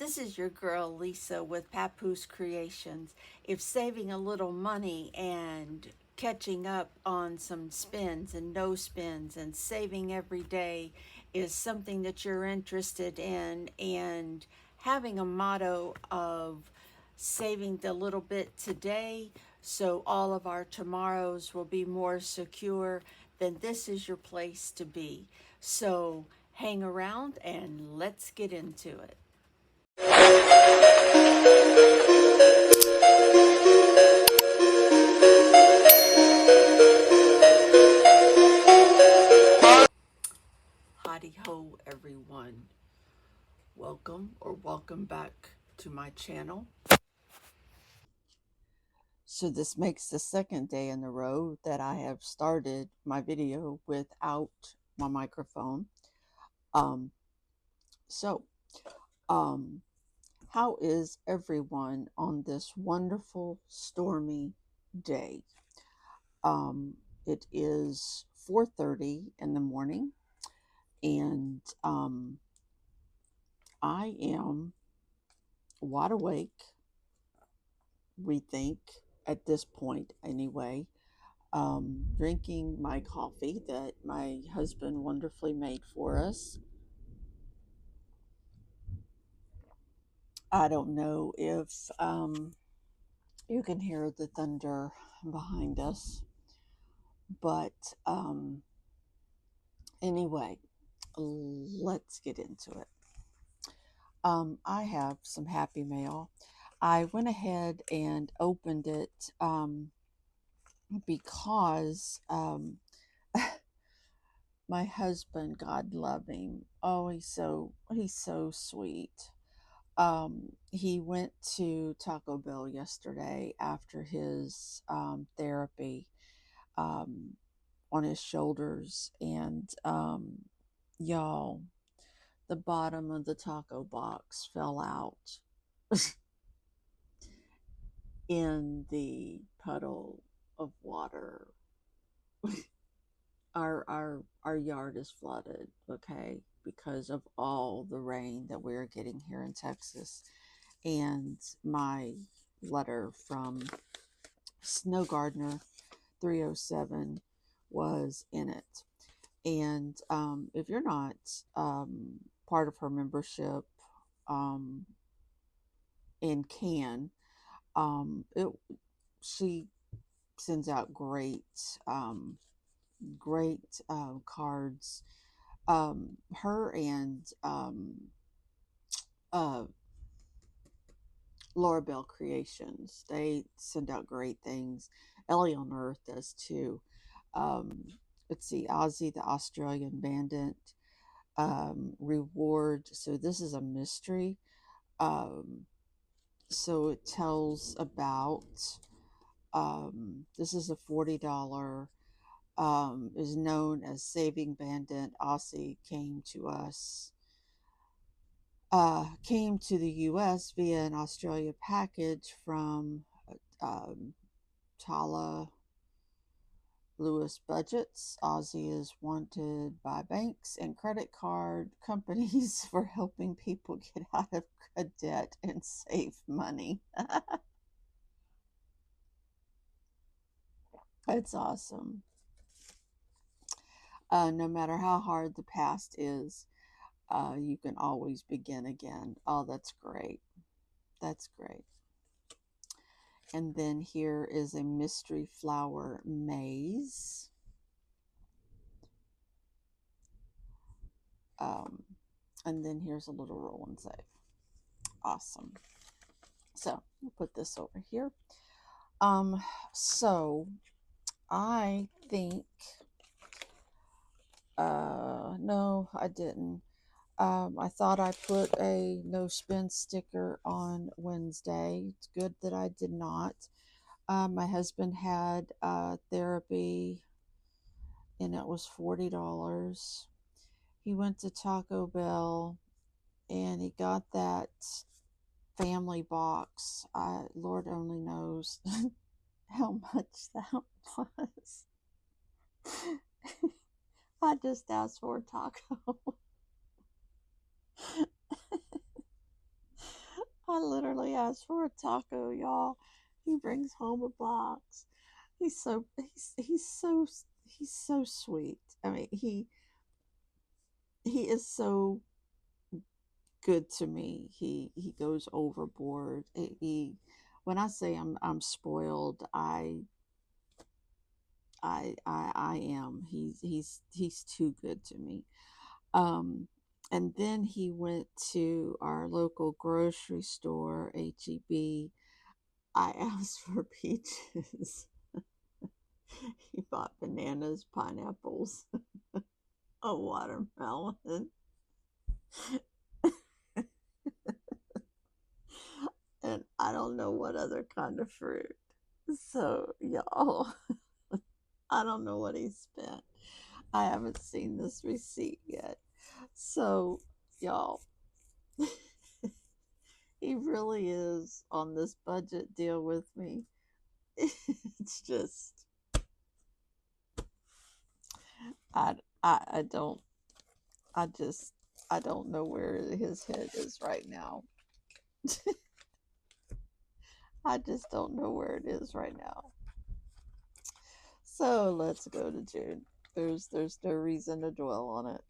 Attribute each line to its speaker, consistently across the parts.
Speaker 1: This is your girl Lisa with Papoose Creations. If saving a little money and catching up on some spins and no spins and saving every day is something that you're interested in, and having a motto of saving the little bit today so all of our tomorrows will be more secure, then this is your place to be. So hang around and let's get into it. Howdy ho, everyone. Welcome back to my channel. So this makes the second day in a row that I have started my video without my microphone. Um, so, um, how is everyone on this wonderful stormy day? It is 4:30 in the morning, and I am wide awake, we think, at this point anyway, drinking my coffee that my husband wonderfully made for us. I don't know if you can hear the thunder behind us, but anyway, let's get into it. I have some happy mail. I went ahead and opened it because my husband, God love him, oh, he's so sweet. He went to Taco Bell yesterday after his therapy um, on his shoulders, and y'all, the bottom of the taco box fell out in the puddle of water. Our yard is flooded, okay, because of all the rain that we're getting here in Texas. And my letter from Snow Gardener 307 was in it. And if you're not part of her membership and can, it she sends out great cards. Her and uh, Laura Bell Creations, they send out great things. Ellie on Earth does too. Um, let's see, Ozzy the Australian Bandit reward. So this is a mystery. Um, so it tells about this is a $40 is known as Saving Bandit. Aussie came to the U.S. via an Australia package from um, Tala Lewis Budgets. Aussie is wanted by banks and credit card companies for helping people get out of debt and save money. It's awesome. No matter how hard the past is, you can always begin again. Oh, that's great. That's great. And then here is a mystery flower maze. And then here's a little roll and save. Awesome. So we'll put this over here. So I think, no, I didn't. I thought I put a no spin sticker on Wednesday. It's good that I did not. My husband had therapy, and it was $40. He went to Taco Bell, and he got that family box. Lord only knows how much that was. I just asked for a taco.
Speaker 2: I literally asked for a taco, y'all. He brings home a box. He's so sweet. I mean, he is so good to me. He goes overboard. He when I say I'm spoiled, I am. He's too good to me. Um, and then he went to our local grocery store, HEB. I asked for peaches. He bought bananas, pineapples, a watermelon, and I don't know what other kind of fruit. So, y'all, I don't know what he spent. I haven't seen this receipt yet. So, y'all, he really is on this budget deal with me. It's just, I, I don't, I just, I don't know where his head is right now. I just don't know where it is right now. So let's go to June. There's no reason to dwell on it.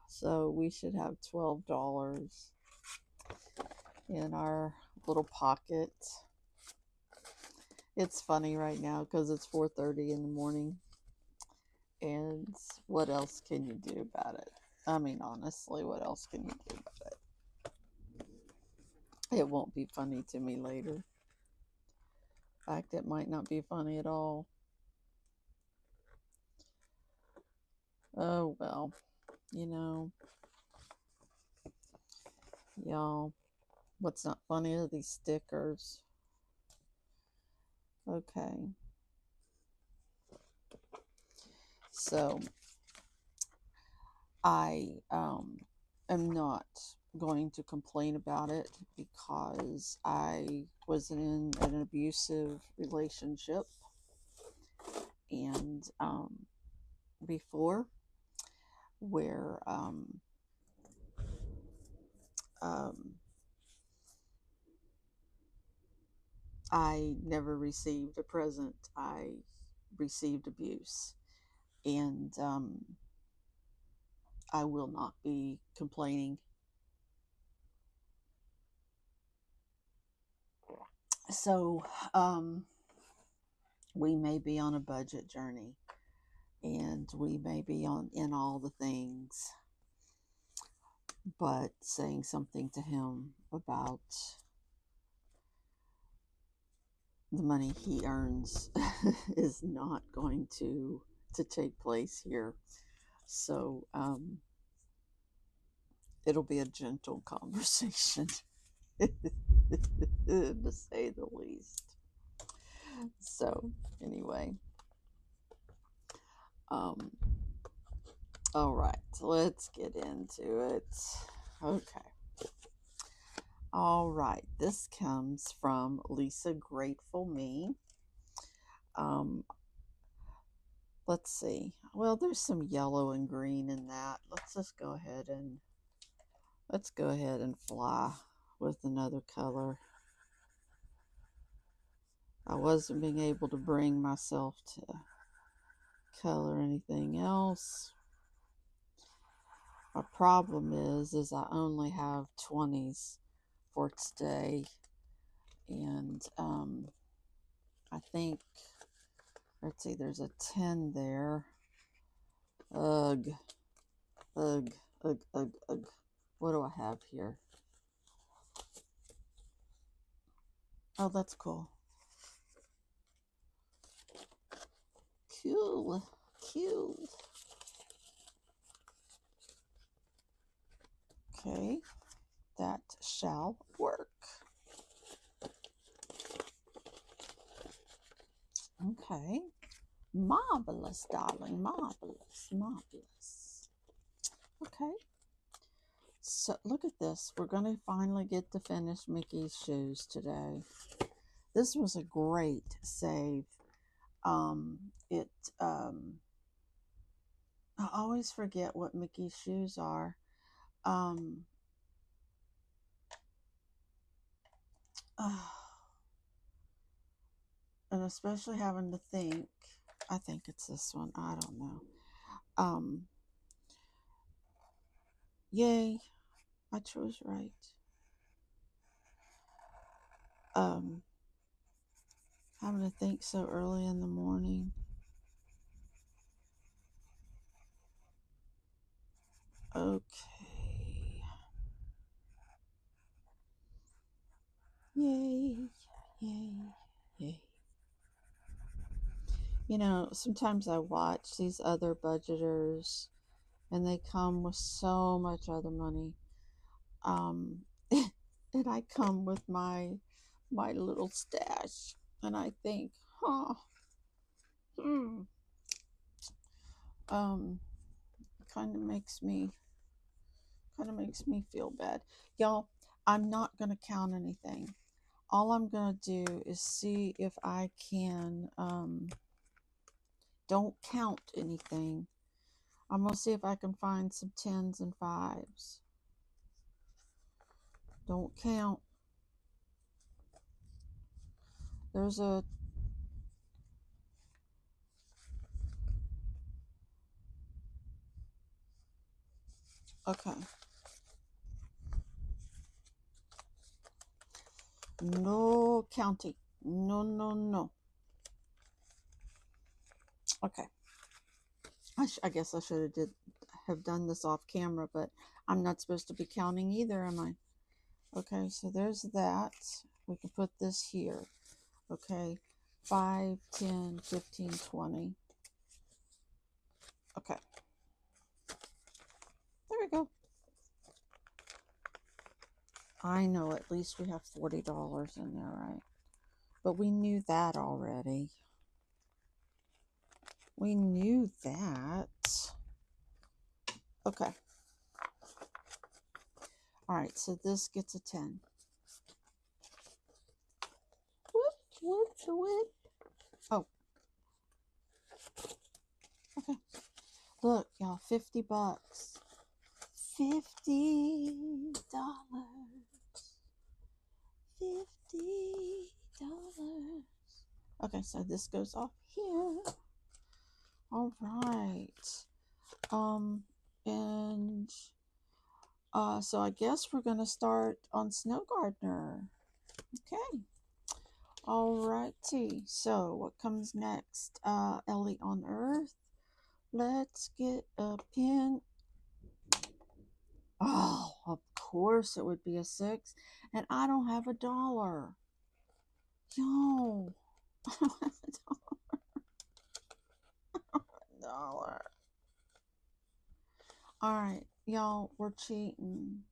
Speaker 2: So we should have $12 in our little pocket. It's funny right now because it's 4:30 in the morning, and what else can you do about it? I mean, honestly, what else can you do about it? It won't be funny to me later. In fact, it might not be funny at all. Oh well, you know, y'all. What's not funny are these stickers. Okay, so I am not going to complain about it because I was in an abusive relationship and before where um, I never received a present. I received abuse, and I will not be complaining. So, we may be on a budget journey and we may be on in all the things, but saying something to him about the money he earns is not going to take place here. So it'll be a gentle conversation, to say the least. So anyway, um, all right, let's get into it. Okay. All right, this comes from Lisa Grateful Me. Um, let's see. Well, there's some yellow and green in that. Let's go ahead and fly with another color. I wasn't being able to bring myself to color anything else. My problem is I only have 20s for today, and I think, let's see, there's a 10 there. Ugh, ugh, ugh, ugh, ugh. What do I have here? Oh, that's cool. Cool, cool. Okay, that shall work. Okay, marvelous, darling, marvelous, marvelous. Okay, so look at this. We're going to finally get to finish Mickey's shoes today. This was a great save. It I always forget what Mickey's shoes are. Um, and especially having to think, I think it's this one, I don't know. Um, Yay, I chose right. Um, Having to think so early in the morning. Okay. Yay, yay, yay. You know, sometimes I watch these other budgeters and they come with so much other money. Um, and I come with my little stash and I think, huh, hmm, um, kind of makes me feel bad. Y'all, I'm not going to count anything. All I'm going to do is see if I can, don't count anything. I'm going to see if I can find some tens and fives. Don't count. There's a, okay. No counting. No, no, no. Okay. I guess I should have done this off camera, but I'm not supposed to be counting either, am I? Okay, so there's that. We can put this here. Okay, 5, 10, 15, 20. Okay, there we go. I know at least we have $40 in there, right? But we knew that already. We knew that. Okay. All right, so this gets a 10. Whoop. Oh, okay. Look, y'all, $50. $50. $50. Okay, so this goes off here. All right. And so I guess we're gonna start on Snow Gardener. Okay. Alrighty. So what comes next? Ellie on Earth. Let's get a pin. Oh, of course it would be a 6. And I don't have $1. Yo. I don't have $1. Alright, y'all, we're cheating.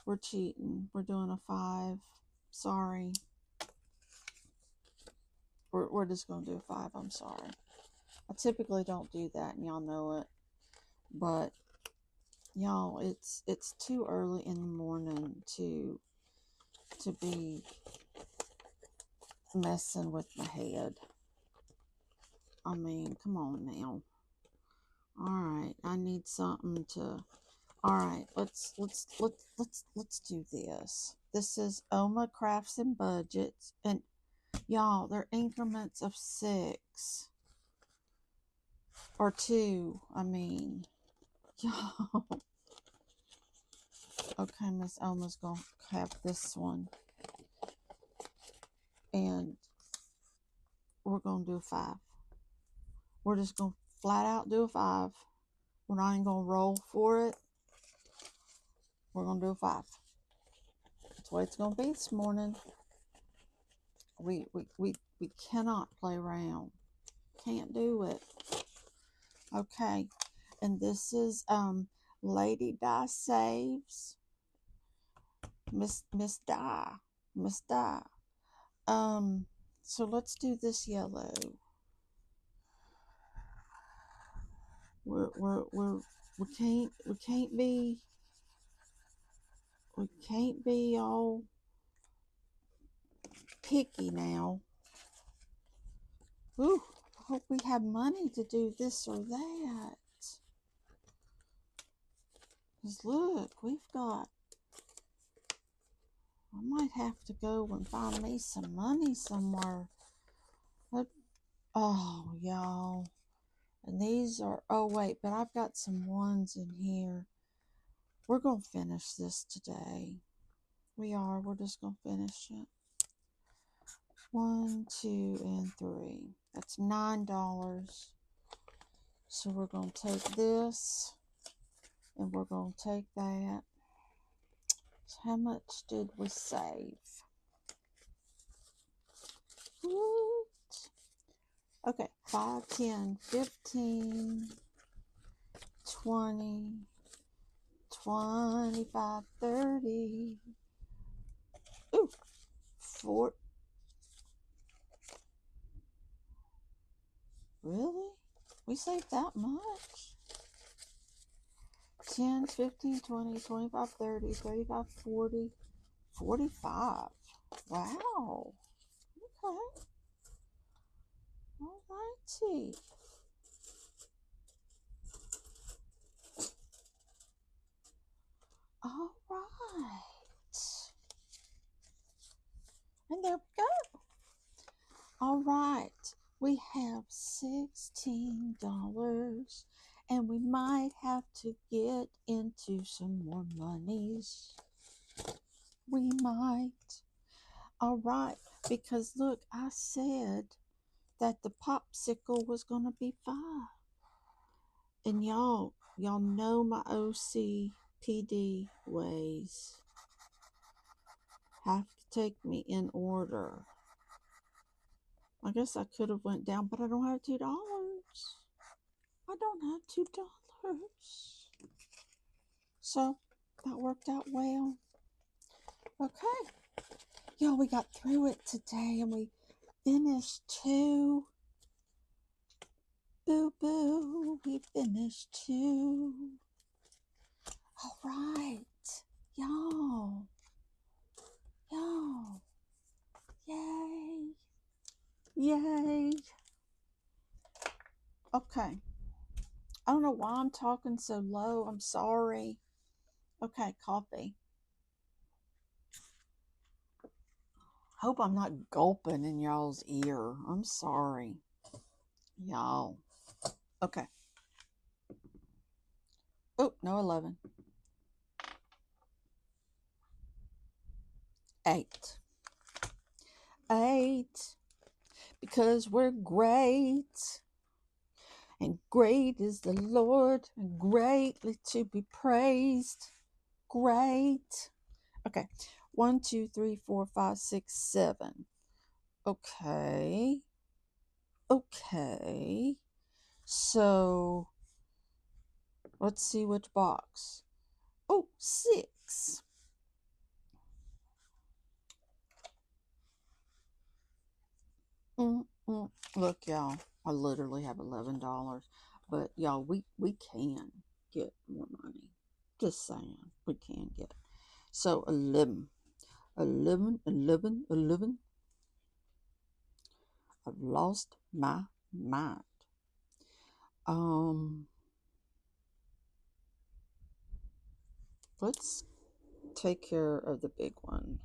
Speaker 2: We're cheating. We're doing a 5. Sorry. We're just going to do a 5. I'm sorry. I typically don't do that, and y'all know it. But, y'all, it's too early in the morning to be messing with my head. I mean, come on now. Alright, I need something to... Alright, let's do this. This is Oma Crafts and Budgets, and y'all, they're increments of 6 or 2. I mean, y'all. Okay, Miss Oma's gonna have this one, and we're gonna do a 5. We're just gonna flat out do a 5. We're not even gonna roll for it. We're gonna do a 5. That's what it's gonna be this morning. We cannot play around. Can't do it. Okay, and this is Lady Di Saves. Miss Di. So let's do this yellow. We can't be all picky now. Ooh, I hope we have money to do this or that. Because look, we've got I might have to go and find me some money somewhere. Oh, y'all. And these are, oh, wait, but I've got some ones in here. We're going to finish this today. We are. We're just going to finish it. 1, 2, and 3. That's $9. So we're going to take this and we're going to take that. So how much did we save? What? Okay, 5, 10, 15, 20, 25, 30. Ooh, 4. Really? We saved that much? 10, 15, 20, 25, 30, 35, 40, 45. Wow. Okay. Alrighty. Alright. And there we go. Alright. We have $16. And we might have to get into some more monies. We might. Alright. Because look, I said that the popsicle was going to be 5. And y'all know my OCPD ways. Have to take me in order. I guess I could have went down, but I don't have $2. I don't have $2. So that worked out well. Okay. Y'all, we got through it today and we finished 2. Boo boo. We finished 2. All right. Y'all. Yay. Yay. Okay. I don't know why I'm talking so low. I'm sorry. Okay, coffee. Hope I'm not gulping in y'all's ear. I'm sorry. Y'all. Okay. Oh, no 11. 8. 8. Because we're great. And great is the Lord, and greatly to be praised. Great. Okay. 1, 2, 3, 4, 5, 6, 7. Okay. Okay. So let's see which box. Oh, 6. Look, y'all, I literally have $11. But y'all, we can get more money. Just saying, we can get. So 11. 11, 11, 11. I've lost my mind. Let's take care of the big one.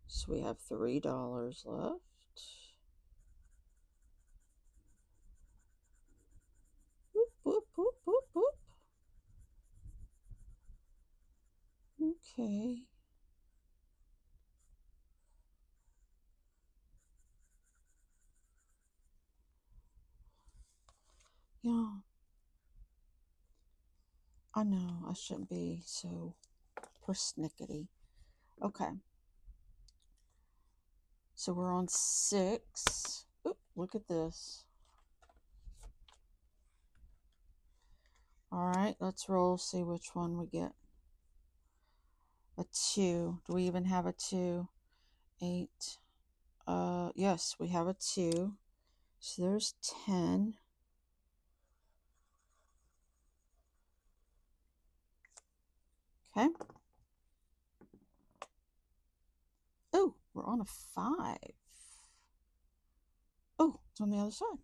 Speaker 2: So we have $3 left. Boop, boop, boop, boop, boop. Okay. Yeah. I know I shouldn't be so persnickety. Okay. So we're on 6. Oop, look at this. All right, let's roll, see which one we get. A 2. Do we even have a 2? 8. Yes, we have a 2. So there's 10. Okay. Oh, we're on a 5. Oh, it's on the other side.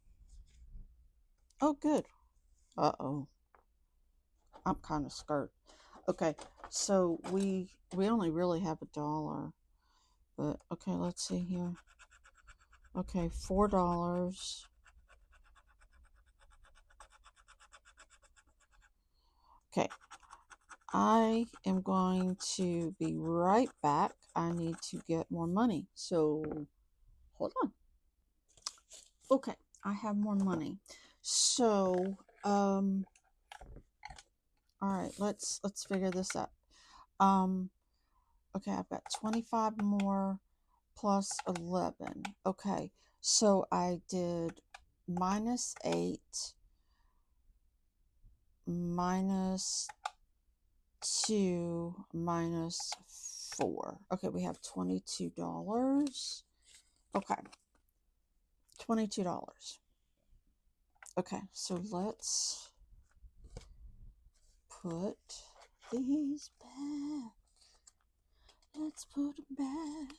Speaker 2: Oh, good. Uh-oh. I'm kind of scared. Okay, So we only really have $1, but okay, let's see here. Okay, $4. Okay, I am going to be right back. I need to get more money. So hold on. Okay, I have more money. So all right, let's figure this out. Okay, I've got 25 more plus 11. Okay, so I did -8 minus 2 minus 4. Okay, we have $22. Okay, $22. Okay, so let's put these back. Let's put them back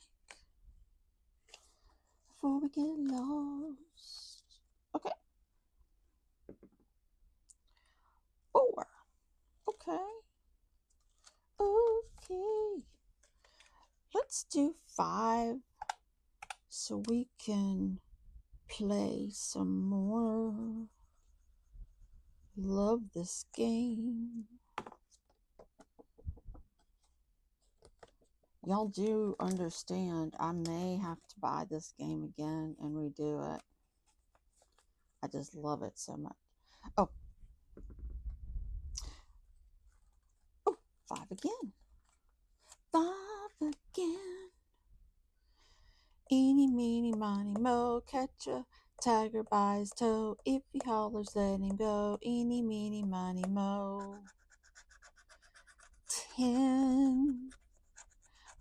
Speaker 2: before we get lost. Okay. 4. Okay. Okay. Let's do 5 so we can play some more. Love this game. Y'all do understand I may have to buy this game again and redo it. I just love it so much. Oh, 5 again. 5 again. Eeny, meeny, miny, mo, catch a tiger by his toe. If he hollers, let him go. Eeny, meeny, miny, mo. 10.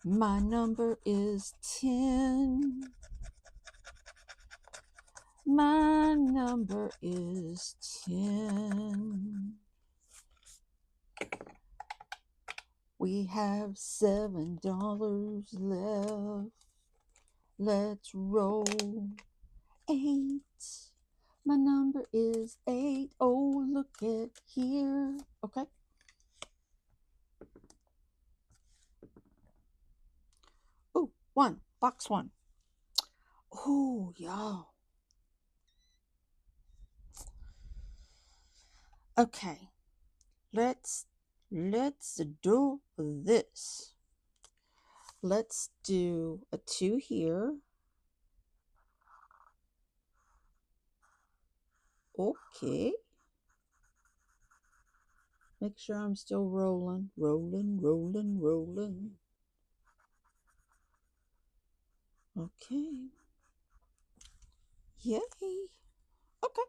Speaker 2: My number is 10. My number is 10. We have $7 left. Let's roll 8. My number is 8. Oh, look at here. Okay. Oh, 1. Box 1. Oh, y'all. Okay. Let's do this. Let's do a 2 here. Okay. Make sure I'm still rolling. Rolling, rolling, rolling. Okay. Yay. Okay.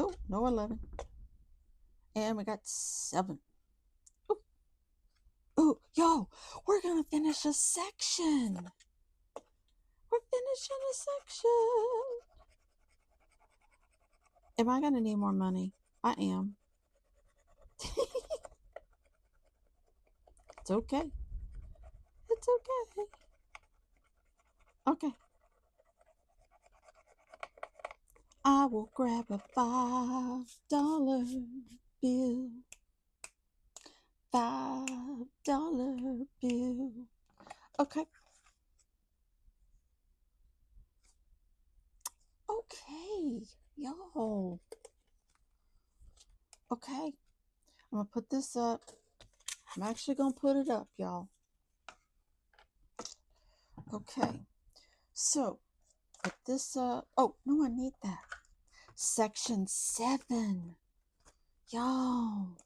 Speaker 2: Oh, no 11. And we got 7. Oh, oh, yo, we're going to finish a section. We're finishing a section. Am I going to need more money? I am. It's okay. It's okay. Okay. I will grab a $5 bill. $5 bill. Okay. Okay. Y'all. Okay. I'm going to put this up. I'm actually going to put it up, y'all. Okay. So, put this up. Oh, no, I need that. Section 7. Y'all.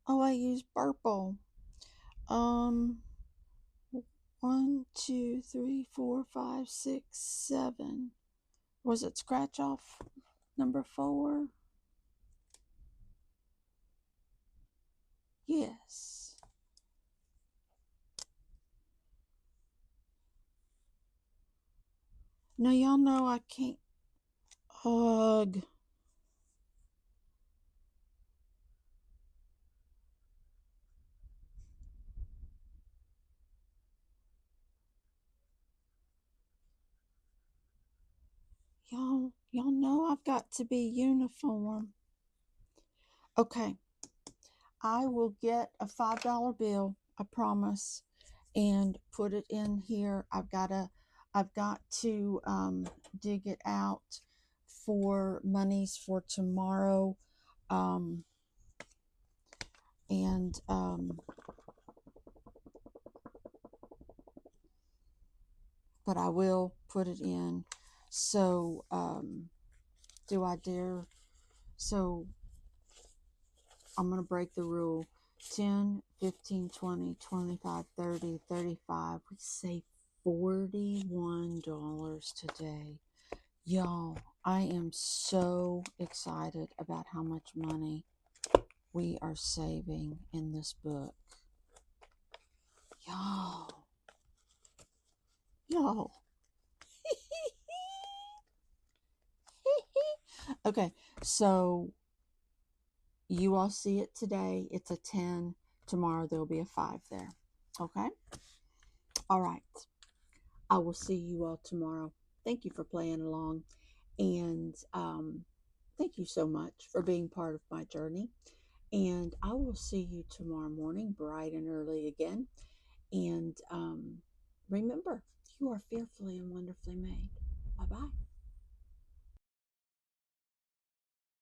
Speaker 2: Oh, I used purple. 1, 2, 3, 4, 5, 6, 7. Was it scratch off number 4? Yes. Now, y'all know I can't. Ugh. Y'all, Y'all know I've got to be uniform. Okay, I will get a $5 bill, I promise, and put it in here. I've got to dig it out for monies for tomorrow. Um, and but I will put it in. So do I dare? So I'm going to break the rule. 10, 15, 20, 25, 30, 35. We save $41 today. Y'all, I am so excited about how much money we are saving in this book. Y'all. Okay, so you all see it today. It's a 10. Tomorrow there'll be a 5 there. Okay? All right. I will see you all tomorrow. Thank you for playing along. And thank you so much for being part of my journey. And I will see you tomorrow morning, bright and early again. And remember, you are fearfully and wonderfully made. Bye bye.